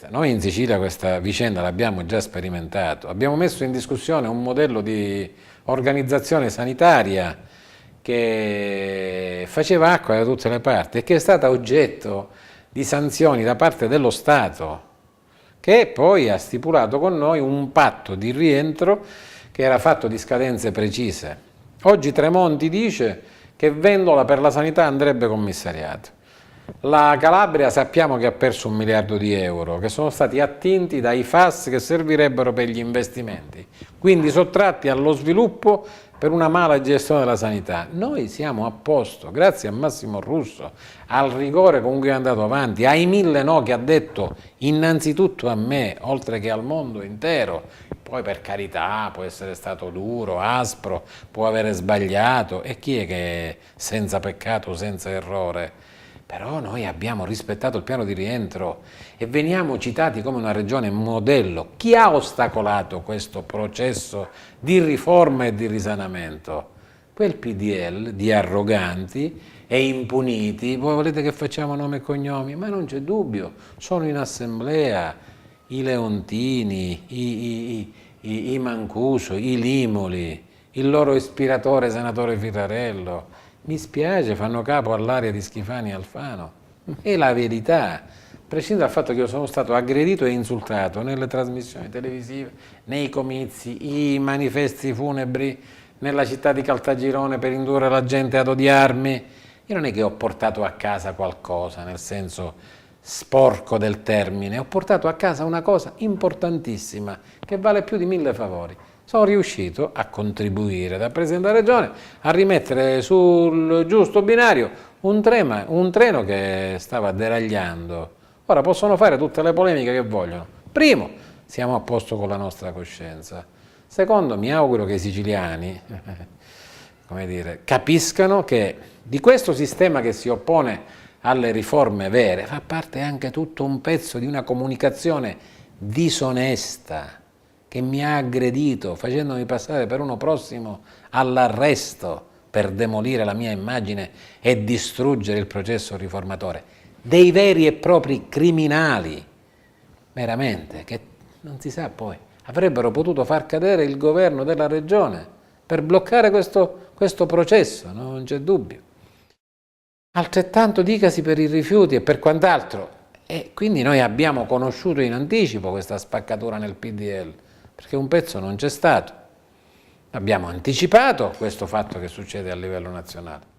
Noi in Sicilia questa vicenda l'abbiamo già sperimentato, abbiamo messo in discussione un modello di organizzazione sanitaria che faceva acqua da tutte le parti e che è stata oggetto di sanzioni da parte dello Stato, che poi ha stipulato con noi un patto di rientro che era fatto di scadenze precise. Oggi Tremonti dice che Vendola per la sanità andrebbe commissariato. La Calabria sappiamo che ha perso 1 miliardo di euro, che sono stati attinti dai FAS che servirebbero per gli investimenti, quindi sottratti allo sviluppo per una mala gestione della sanità. Noi siamo a posto, grazie a Massimo Russo, al rigore con cui è andato avanti, ai 1000 no che ha detto innanzitutto a me, oltre che al mondo intero. Poi per carità può essere stato duro, aspro, può avere sbagliato, e chi è che è senza peccato, senza errore? Però noi abbiamo rispettato il piano di rientro e veniamo citati come una regione modello. Chi ha ostacolato questo processo di riforma e di risanamento? Quel PDL di arroganti e impuniti. Voi volete che facciamo nome e cognomi? Ma non c'è dubbio, sono in assemblea i Leontini, i Mancuso, i Limoli, il loro ispiratore senatore Firarello. Mi spiace, fanno capo all'area di Schifani e Alfano. È la verità. A prescindere dal fatto che io sono stato aggredito e insultato nelle trasmissioni televisive, nei comizi, i manifesti funebri nella città di Caltagirone per indurre la gente ad odiarmi, io non è che ho portato a casa qualcosa, nel senso sporco del termine, ho portato a casa una cosa importantissima, che vale più di 1000 favori. Sono riuscito a contribuire da Presidente della Regione a rimettere sul giusto binario un treno che stava deragliando. Ora possono fare tutte le polemiche che vogliono. Primo, siamo a posto con la nostra coscienza. Secondo, mi auguro che i siciliani come dire, capiscano che di questo sistema che si oppone alle riforme vere fa parte anche tutto un pezzo di una comunicazione disonesta che mi ha aggredito facendomi passare per uno prossimo all'arresto per demolire la mia immagine e distruggere il processo riformatore. Dei veri e propri criminali, veramente, che non si sa poi, avrebbero potuto far cadere il governo della regione per bloccare questo processo, non c'è dubbio. Altrettanto dicasi per i rifiuti e per quant'altro. E quindi noi abbiamo conosciuto in anticipo questa spaccatura nel PDL, perché un pezzo non c'è stato. Abbiamo anticipato questo fatto che succede a livello nazionale.